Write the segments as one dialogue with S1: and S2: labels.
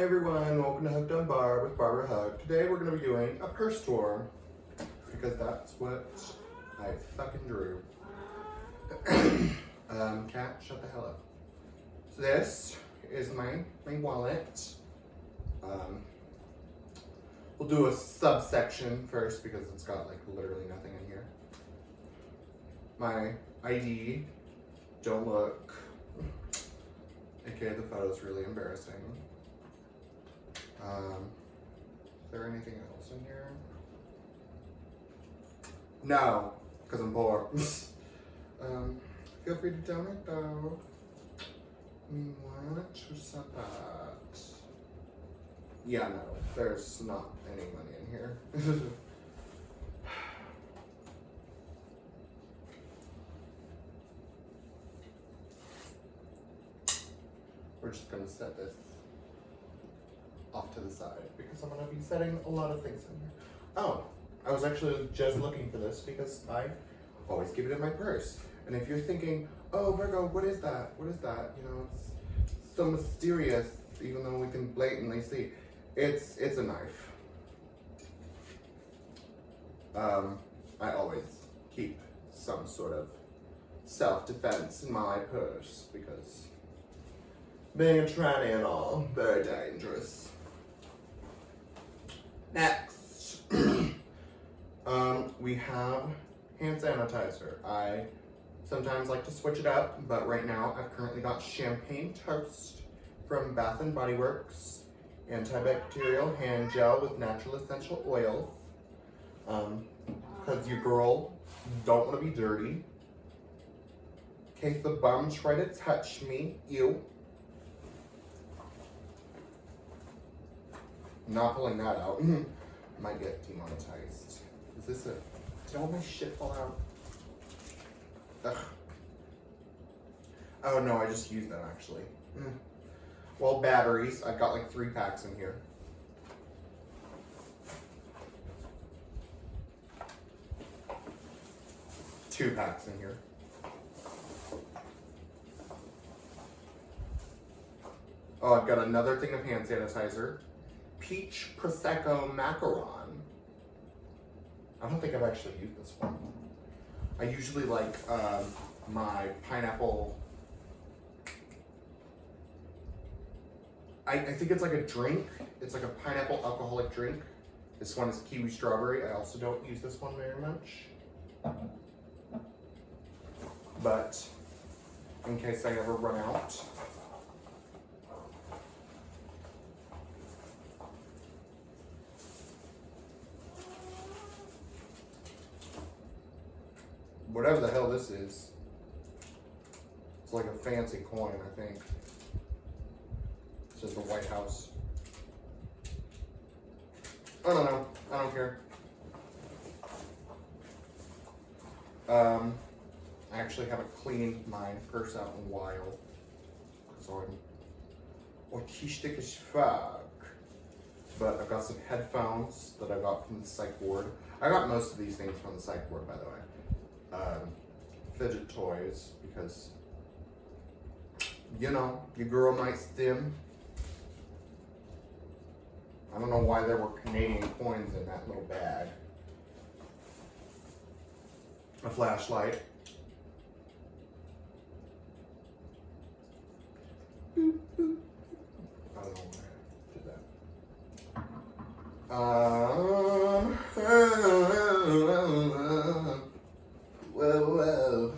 S1: Hi everyone, welcome to Hooked on Bar with Barbara Hug. Today we're going to be doing a purse tour because that's what I fucking drew. Cat, shut the hell up. So this is my wallet. We'll do a subsection first because it's got like literally nothing in here. My ID, don't look. Okay, the photo's really embarrassing. Is there anything else in here? No, because I'm poor. Feel free to donate though. What was that? Yeah, no, there's not any money in here. We're just gonna set this off to the side because I'm gonna be setting a lot of things in here. Oh, I was actually just looking for this because I always keep it in my purse. And if you're thinking, oh Virgo, what is that? What is that? You know, it's so mysterious, even though we can blatantly see. It's a knife. I always keep some sort of self-defense in my purse because being a tranny and all, very dangerous. Next, we have hand sanitizer. I sometimes like to switch it up, but right now I've currently got Champagne Toast from Bath & Body Works, antibacterial hand gel with natural essential oils, because your girl don't want to be dirty. In case the bum try to touch me, ew. Not pulling that out. Might get demonetized. Is this it? Did all my shit fall out? Ugh. Oh no, I just used them actually. Well, batteries. I've got like 3 packs in here. Two packs in here. Oh, I've got another thing of hand sanitizer. Peach Prosecco Macaron. I don't think I've actually used this one. I usually like my pineapple. I think it's like a drink. It's like a pineapple alcoholic drink. This one is kiwi strawberry. I also don't use this one very much. But in case I ever run out. Whatever the hell this is. It's like a fancy coin, I think. It says the White House. I don't know. I don't care. I actually haven't cleaned my purse out in a while. So I'm autistic as fuck. But I've got some headphones that I got from the psych ward. I got most of these things from the psych ward, by the way. Fidget toys, because, you know, your girl might stim. I don't know why there were Canadian coins in that little bag. A flashlight. Boop, boop. I don't know why I did that. Whoa,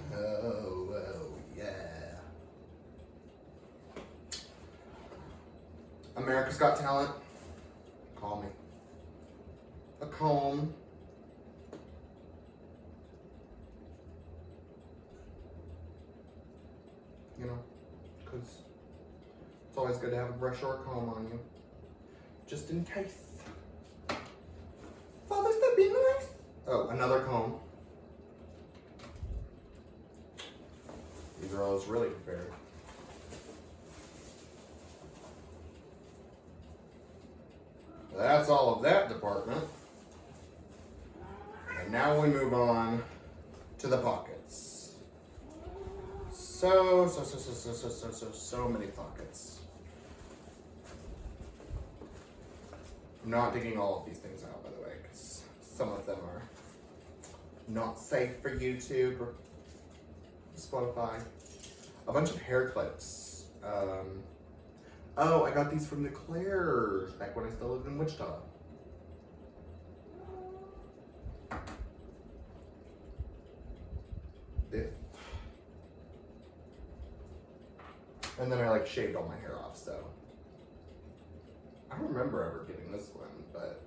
S1: yeah. America's Got Talent. Call me. A comb. You know, because it's always good to have a brush or a comb on you. Just in case. Father's that be nice. Oh, another comb. The girl is really prepared. That's all of that department. And now we move on to the pockets. So many pockets. I'm not digging all of these things out, by the way, because some of them are not safe for YouTube or Spotify. A bunch of hair clips. Oh, I got these from the Claire's back when I still lived in Wichita. And then I like shaved all my hair off, so I don't remember ever getting this one, but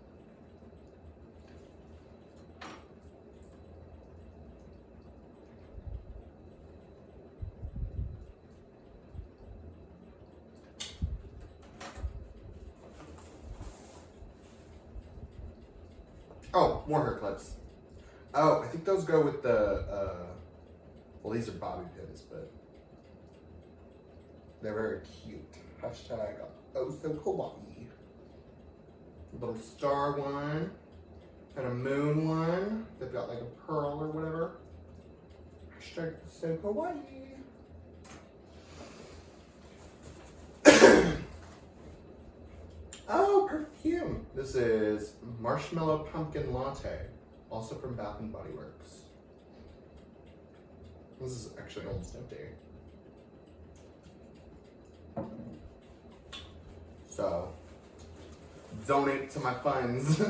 S1: oh, more hair clips. Oh, I think those go with the well, these are bobby pins, but they're very cute. Hashtag oh so kawaii. Little star one and a moon one. They've got like a pearl or whatever. Hashtag so kawaii. Oh, perfume. This is Marshmallow Pumpkin Latte, also from Bath and Body Works. This is actually almost empty. So, donate to my funds.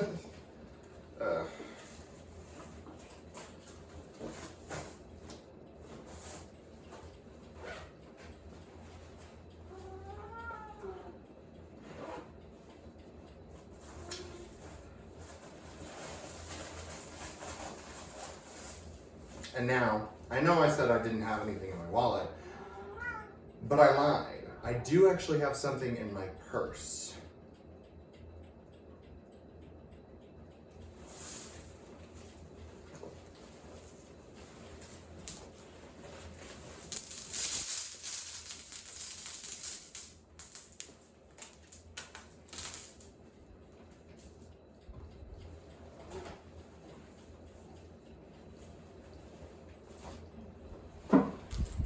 S1: And now, I know I said I didn't have anything in my wallet, but I lied. I do actually have something in my purse.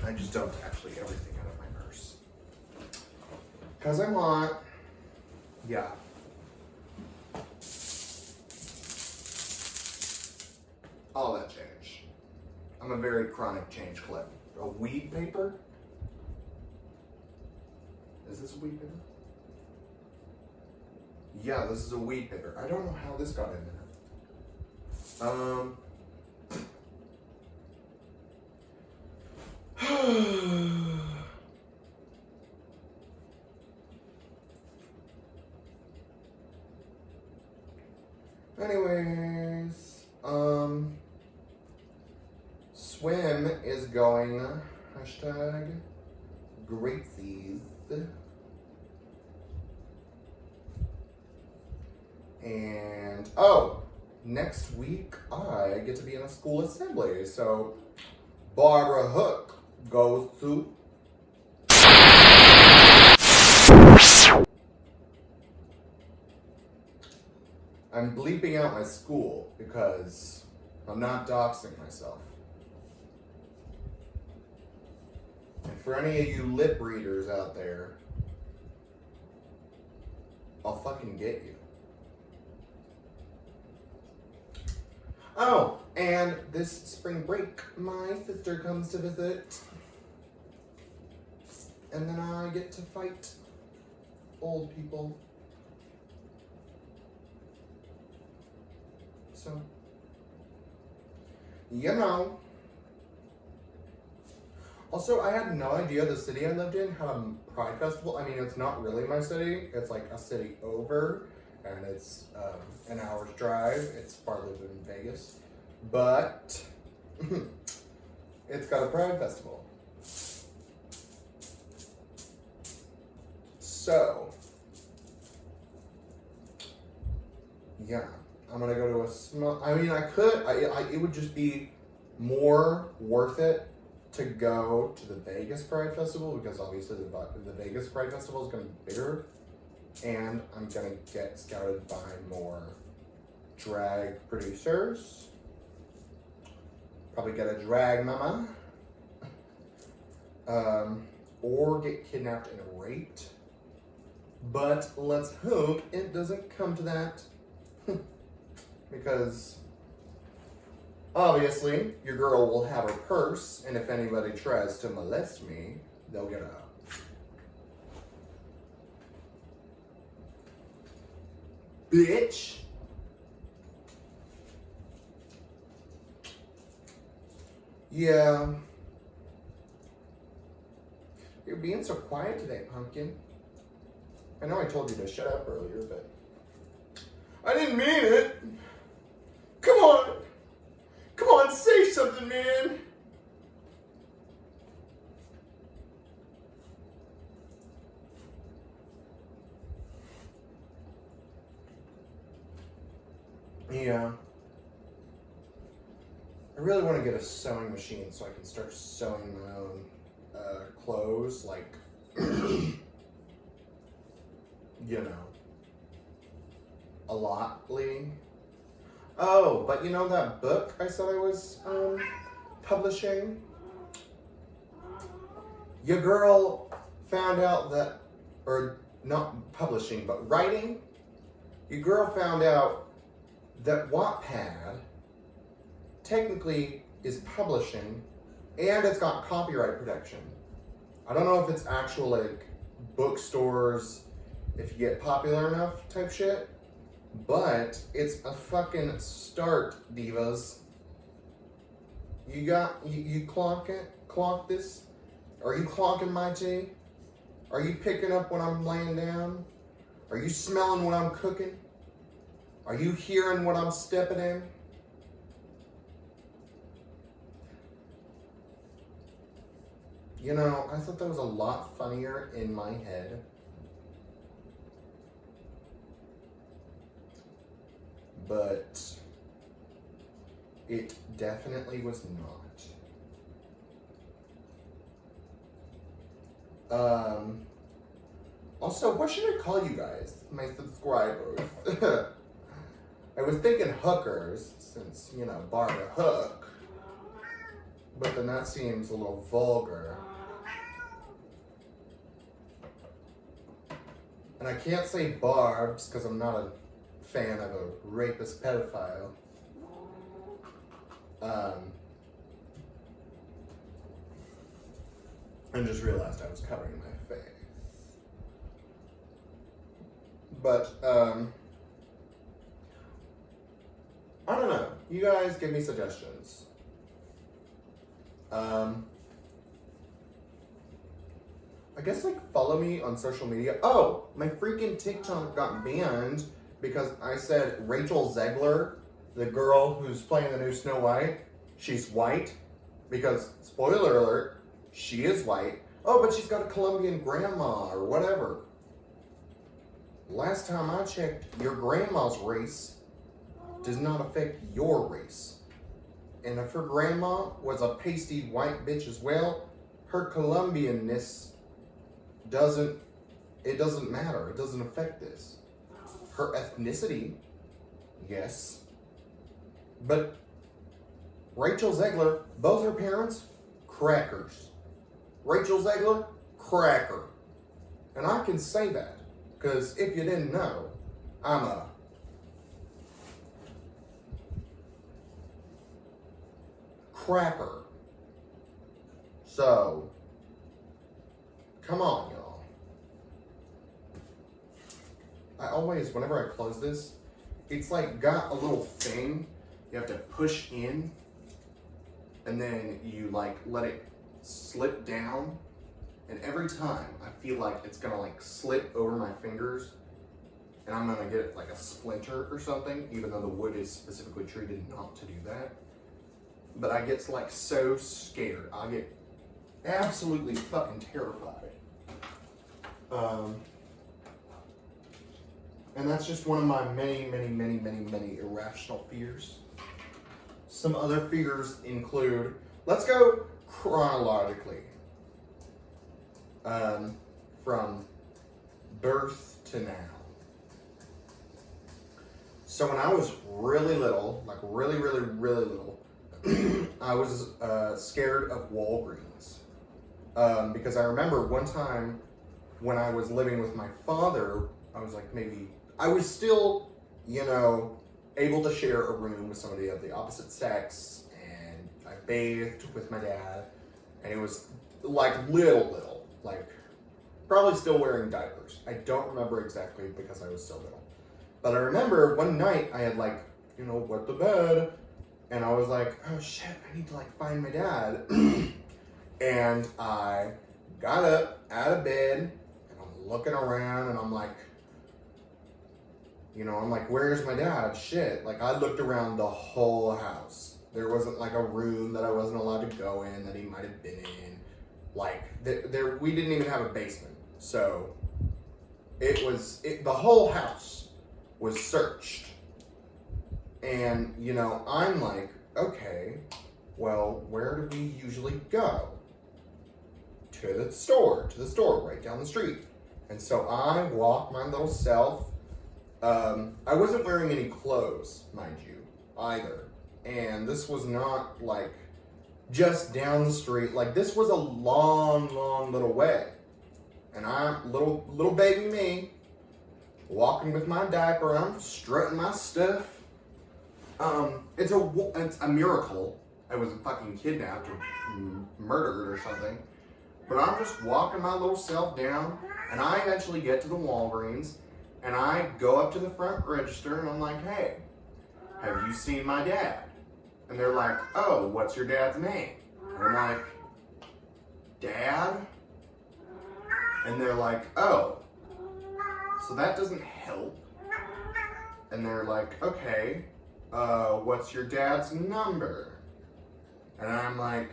S1: I just dumped actually everything out of my purse. Because I want, yeah. All that change. I'm a very chronic change clip. A weed paper? Is this a weed paper? Yeah, this is a weed paper. I don't know how this got in there. Anyways, swim is going, hashtag greatsies. And, oh, next week I get to be in a school assembly, so Barbara Hook goes to I'm bleeping out my school because I'm not doxing myself. And for any of you lip readers out there, I'll fucking get you. Oh, and this spring break, my sister comes to visit. And then I get to fight old people. So, you know. Also, I had no idea the city I lived in had a Pride Festival. I mean, it's not really my city. It's like a city over, and it's an hour's drive. It's farther than Vegas. But it's got a Pride Festival. So, yeah. I'm gonna go to a small, I mean, it would just be more worth it to go to the Vegas Pride Festival because obviously the Vegas Pride Festival is gonna be bigger and I'm gonna get scouted by more drag producers. Probably get a drag mama. Or get kidnapped and raped. But let's hope it doesn't come to that. Because obviously your girl will have her purse, and if anybody tries to molest me, they'll get a bitch. Yeah. You're being so quiet today, Pumpkin. I know I told you to shut up earlier, but I didn't mean it. Come on. Come on, say something, man. Yeah. I really want to get a sewing machine so I can start sewing my own clothes, like, you know, a lotly. Oh, but you know that book I said I was publishing? Your girl found out that, or not publishing, but writing. Your girl found out that Wattpad technically is publishing, and it's got copyright protection. I don't know if it's actual like bookstores, if you get popular enough type shit, but it's a fucking start, divas. You clock this? Are you clocking my tea? Are you picking up when I'm laying down? Are you smelling what I'm cooking? Are you hearing what I'm stepping in? You know, I thought that was a lot funnier in my head. But it definitely was not. Also, what should I call you guys? My subscribers. I was thinking hookers, since, you know, Barbara Hook. But then that seems a little vulgar. And I can't say barbs because I'm not a fan of a rapist pedophile. I just realized I was covering my face. But, I don't know. You guys give me suggestions. I guess, like, follow me on social media. Oh, my freaking TikTok got banned because I said Rachel Zegler, the girl who's playing the new Snow White, she's white. Because, spoiler alert, she is white. Oh, but she's got a Colombian grandma or whatever. Last time I checked, your grandma's race does not affect your race. And if her grandma was a pasty white bitch as well, her Colombianness doesn't matter. It doesn't affect this. Her ethnicity, yes. But Rachel Zegler, both her parents, crackers. Rachel Zegler, cracker. And I can say that, because if you didn't know, I'm a cracker. So, come on, y'all. I always, whenever I close this, it's like got a little thing you have to push in, and then you like let it slip down, and every time I feel like it's gonna like slip over my fingers, and I'm gonna get like a splinter or something, even though the wood is specifically treated not to do that. But I get like so scared. I get absolutely fucking terrified. And that's just one of my many irrational fears. Some other fears include, let's go chronologically. From birth to now. So when I was really little, like really little, I was scared of Walgreens. Because I remember one time when I was living with my father, I was like I was still, able to share a room with somebody of the opposite sex, and I bathed with my dad, and it was like little, like probably still wearing diapers. I don't remember exactly because I was so little. But I remember one night I had wet the bed, and I was like, oh shit, I need to find my dad. And I got up out of bed, and I'm looking around, and I'm like, where's my dad? Shit. I looked around the whole house. There wasn't a room that I wasn't allowed to go in that he might have been in. We didn't even have a basement. So the whole house was searched. And, I'm like, okay, well, where do we usually go? To the store right down the street. And so I walk my little self. I wasn't wearing any clothes, mind you, either. And this was not just down the street. This was a long little way. And I'm little baby me, walking with my diaper on, strutting my stuff. It's a miracle I wasn't fucking kidnapped or murdered or something. But I'm just walking my little self down, and I eventually get to the Walgreens, and I go up to the front register, and I'm like, hey, have you seen my dad? And they're like, oh, what's your dad's name? And I'm like, Dad? And they're like, oh, so that doesn't help. And they're like, okay, what's your dad's number? And I'm like,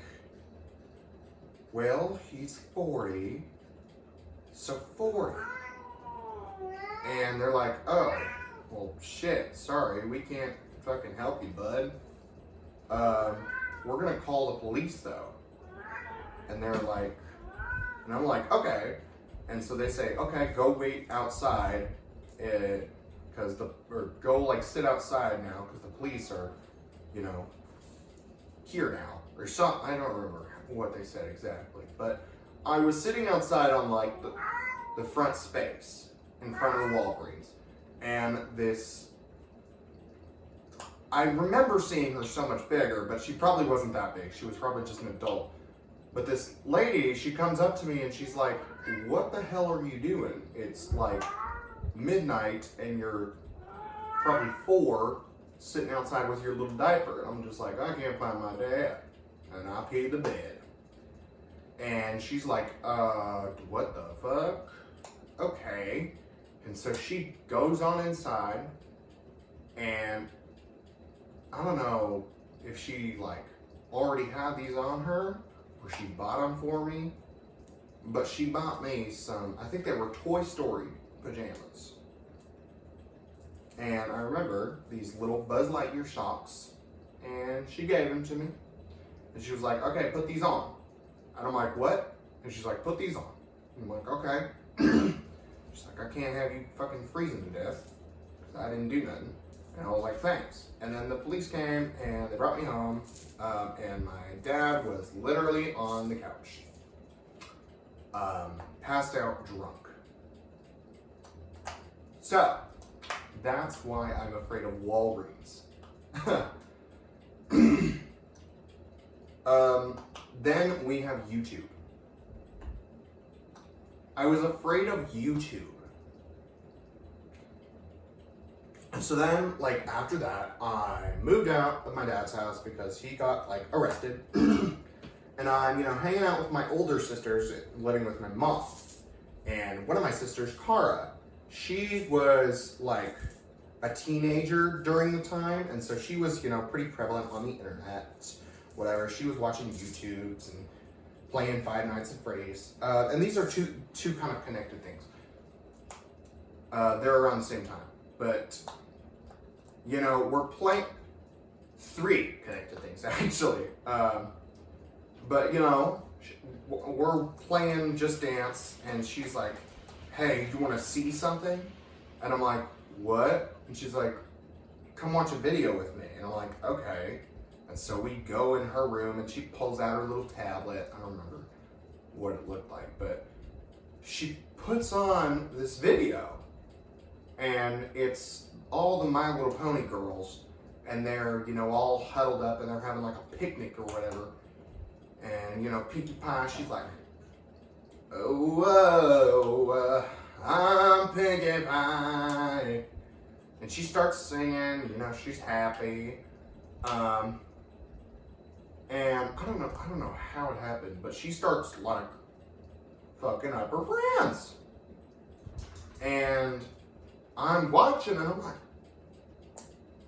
S1: well, he's 40, so 40. And they're like, oh, well, shit, sorry, we can't fucking help you, bud. We're gonna call the police, though. And they're like, and I'm like, okay. And so they say, okay, go wait outside, go sit outside now, because the police are, here now, or something. I don't remember what they said exactly, but I was sitting outside on the front space in front of the Walgreens, and I remember seeing her so much bigger, but she probably wasn't that big. She was probably just an adult. But this lady, she comes up to me and she's like, what the hell are you doing? It's midnight and you're probably 4 sitting outside with your little diaper. And I'm just like, I can't find my dad. And I pee the bed. And she's like, what the fuck? Okay. And so she goes on inside, and I don't know if she already had these on her or she bought them for me, but she bought me some, I think they were Toy Story pajamas. And I remember these little Buzz Lightyear socks, and she gave them to me. And she was like, okay, put these on. And I'm like, what? And she's like, put these on. I'm like, okay. She's like, I can't have you fucking freezing to death, because I didn't do nothing. And I was like, thanks. And then the police came, and they brought me home, and my dad was literally on the couch, passed out drunk. So, that's why I'm afraid of Walgreens. Then we have YouTube. I was afraid of YouTube. And so then, after that, I moved out of my dad's house because he got, arrested. And I'm, hanging out with my older sisters, living with my mom. And one of my sisters, Cara, she was, a teenager during the time. And so she was, pretty prevalent on the internet, whatever. She was watching YouTubes and playing Five Nights at Freddy's. And these are two kind of connected things. They're around the same time. But, we're playing 3 connected things, actually. But, we're playing Just Dance, and she's like, hey, you want to see something? And I'm like, what? And she's like, come watch a video with me. And I'm like, okay. And so we go in her room, and she pulls out her little tablet. I don't remember what it looked like, but she puts on this video, and it's all the My Little Pony girls, and they're, you know, all huddled up, and they're having like a picnic or whatever. And, you know, Pinkie Pie, she's like, oh, whoa, I'm Pinkie Pie. And she starts singing, you know, she's happy. And I don't know how it happened, but she starts like fucking up her friends. And I'm watching and I'm like,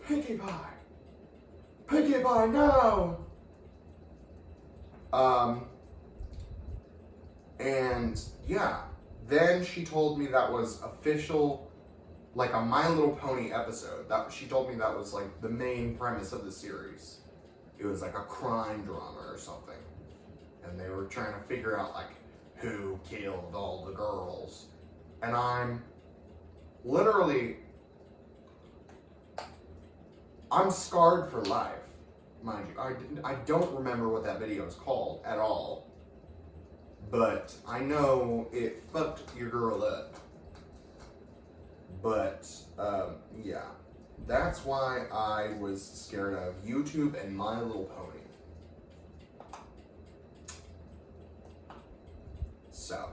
S1: Pinkie Pie, no. And yeah, then she told me that was official, like a My Little Pony episode. That she told me that was like the main premise of the series. It was like a crime drama or something, and they were trying to figure out like who killed all the girls. And I'm literally, I'm scarred for life, mind you. I don't remember what that video is called at all, but I know it fucked your girl up. But yeah, that's why I was scared of YouTube and My Little Pony. So,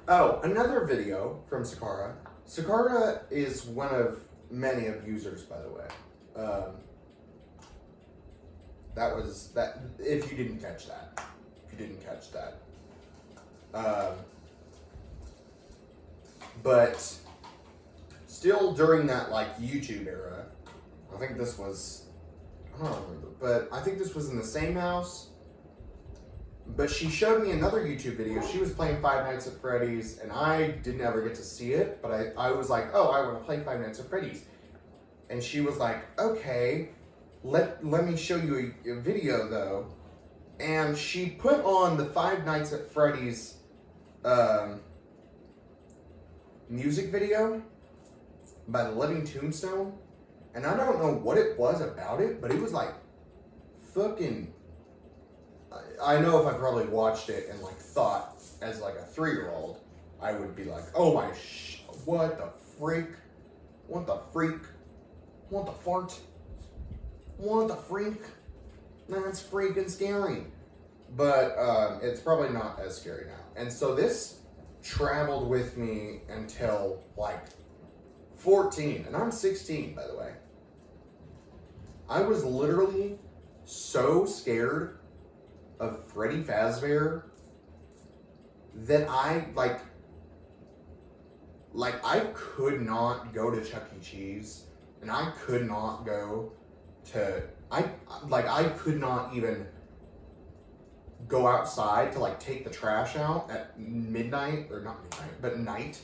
S1: oh, another video from Sakara. Sakara is one of many abusers, by the way. That was that. If you didn't catch that, but still during that like YouTube era, I think this was, I don't remember, but I think this was in the same house. But she showed me another YouTube video. She was playing Five Nights at Freddy's, and I didn't ever get to see it, but I was like, oh, I want to play Five Nights at Freddy's. And she was like, okay, let me show you a video though. And she put on the Five Nights at Freddy's music video by the Living Tombstone. And I don't know what it was about it, but it was like fucking, I know if I probably watched it and like thought as like a 3-year-old, I would be like, oh my what the freak? What the freak? What the fart? What the freak? That's freaking scary. But it's probably not as scary now. And so this traveled with me until like 14, and I'm 16, by the way. I was literally so scared of Freddy Fazbear that I I could not go to Chuck E. Cheese, and I could not go to I could not even go outside to like take the trash out at midnight, or not midnight, but night.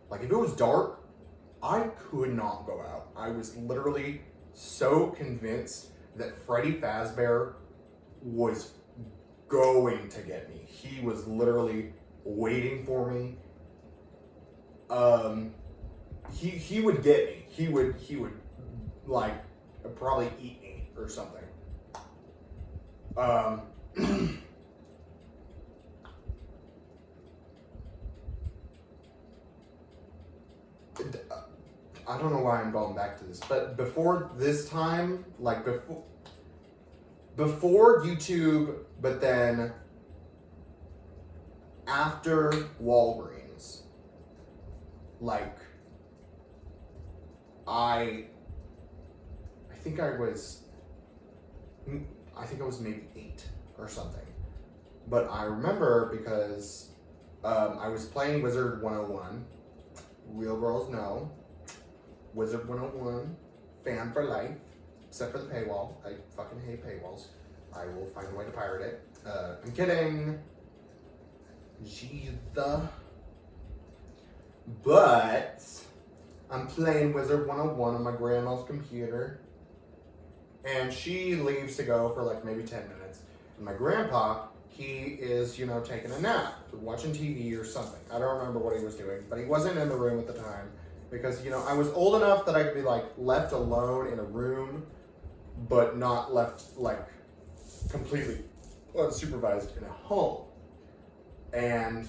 S1: Like if it was dark, I could not go out. I was literally so convinced that Freddy Fazbear was going to get me. He was literally waiting for me. He would get me. He would like probably eat me or something. I don't know why I'm going back to this, but before this time, like before YouTube, but then after Walgreens, like I think I was maybe 8 or something. But I remember because I was playing Wizard 101. Real girls know. Wizard 101, fan for life, except for the paywall. I fucking hate paywalls. I will find a way to pirate it. I'm kidding. Jesus. But I'm playing Wizard 101 on my grandma's computer, and she leaves to go for like maybe 10 minutes. And my grandpa, he is, you know, taking a nap, watching TV or something. I don't remember what he was doing, but he wasn't in the room at the time. Because, you know, I was old enough that I could be, like, left alone in a room, but not left, like, completely unsupervised in a home. And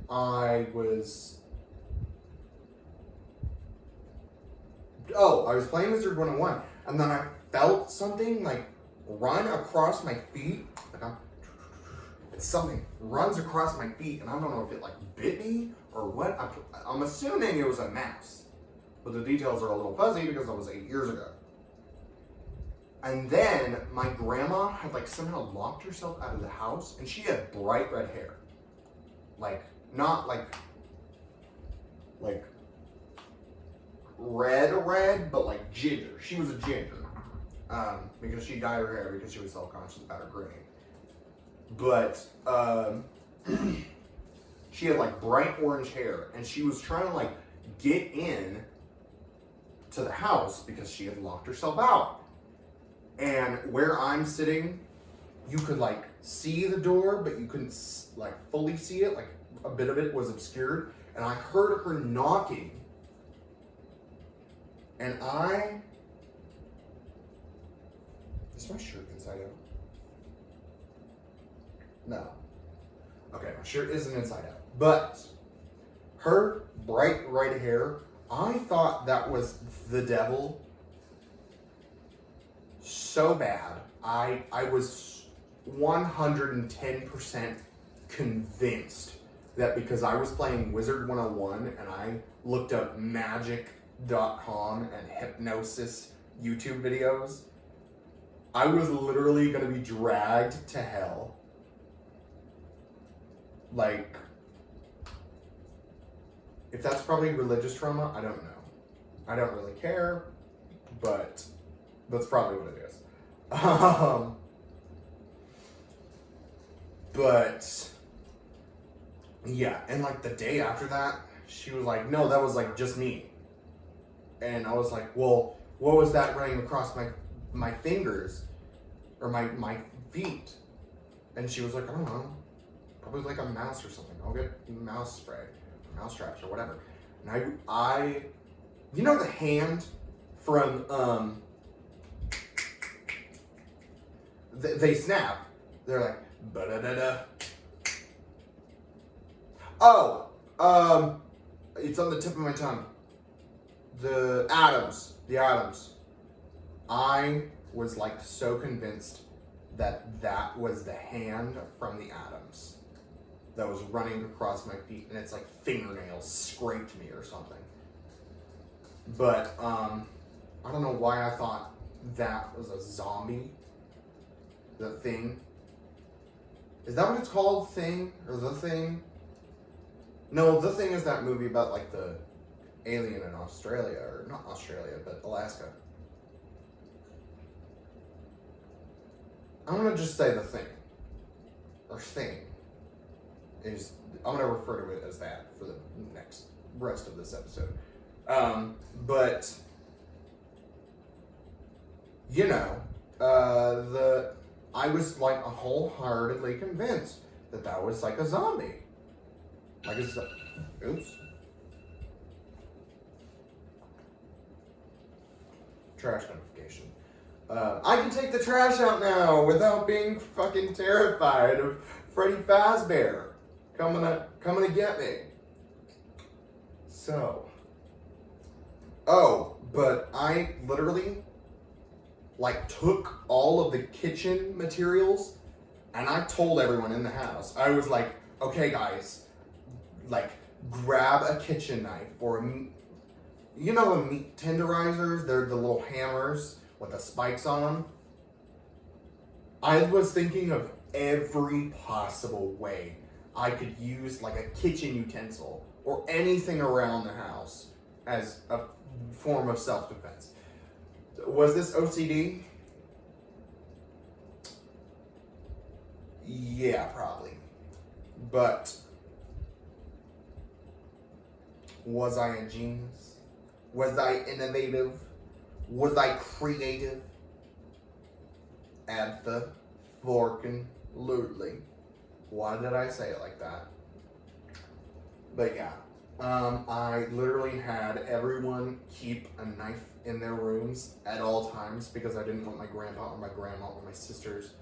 S1: I was playing Wizard 101, and then I felt something like run across my feet. Something runs across my feet, and I don't know if it like bit me or what. I'm assuming it was a mouse, but the details are a little fuzzy because that was 8 years ago. And then my grandma had like somehow locked herself out of the house, and she had bright red hair. Like, not like red, but like ginger. She was a ginger. Because she dyed her hair because she was self-conscious about her gray. But she had like bright orange hair, and she was trying to like get in to the house because she had locked herself out. And where I'm sitting, you could like see the door, but you couldn't like fully see it. Like a bit of it was obscured, and I heard her knocking. And is my shirt inside out? No. Okay, my shirt isn't inside out. But her bright red hair, I thought that was the devil so bad. I was 110% convinced that because I was playing Wizard 101 and I looked up magic.com and hypnosis YouTube videos, I was literally going to be dragged to hell. Like, if that's probably religious trauma, I don't know. I don't really care, but that's probably what it is. But yeah, and like the day after that, she was like, no, that was like just me. And I was like, well, what was that running across my fingers or my feet? And she was like, I don't know, probably like a mouse or something. I'll get mouse spray, or mouse traps or whatever. And I you know the hand from they snap. They're like ba-da-da-da. Oh, it's on the tip of my tongue. The atoms. I was like so convinced that was the hand from the atoms that was running across my feet, and it's like fingernails scraped me or something. But I don't know why I thought that was a zombie. The Thing. Is that what it's called? Thing? Or The Thing? No, The Thing is that movie about like the alien in Australia, or not Australia, but Alaska. I'm gonna just say The Thing. Or Thing. I'm gonna refer to it as that for the next rest of this episode. But you know, I was like wholeheartedly convinced that was like a zombie. Like oops. Trash notification. I can take the trash out now without being fucking terrified of Freddy Fazbear coming to get me. So, but I literally like took all of the kitchen materials and I told everyone in the house. I was like, okay guys, like grab a kitchen knife or you know the meat tenderizers, they're the little hammers with the spikes on them. I was thinking of every possible way I could use like a kitchen utensil or anything around the house as a form of self-defense. Was this OCD? Yeah, probably. But was I a genius? Was I innovative? Was I creative? Abso-forkin-lutely. Why did I say it like that? But yeah, I literally had everyone keep a knife in their rooms at all times because I didn't want my grandpa or my grandma or my sisters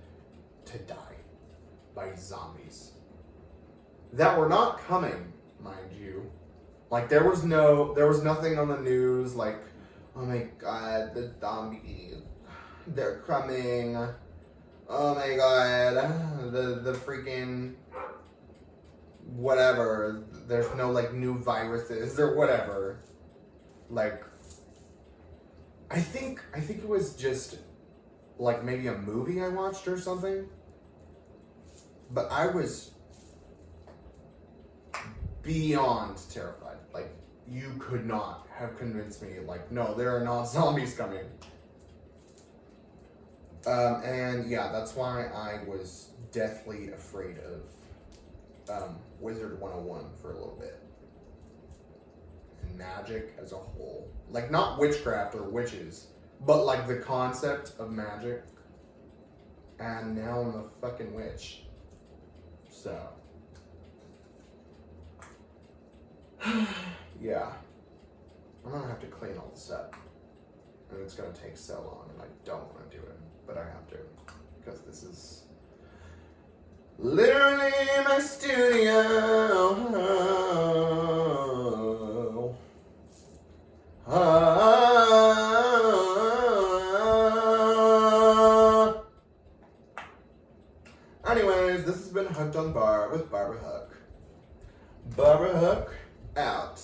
S1: to die by zombies. that were not coming, mind you. Like, there was nothing on the news like, oh my god, the zombies, they're coming. Oh my god, the freaking whatever. There's no like new viruses or whatever. Like, I think it was just like maybe a movie I watched or something. But I was beyond terrified. Like, you could not have convinced me, like, no, there are not zombies coming. And yeah, that's why I was deathly afraid of Wizard 101 for a little bit. And magic as a whole. Like, not witchcraft or witches, but like the concept of magic. And now I'm a fucking witch. So. Yeah. I'm gonna have to clean all this up. And it's gonna take so long, and I don't wanna do it. But I have to. Because this is literally my studio. Anyways, this has been Hooked on Bar with Barbara Hook. Barbara Hook, out.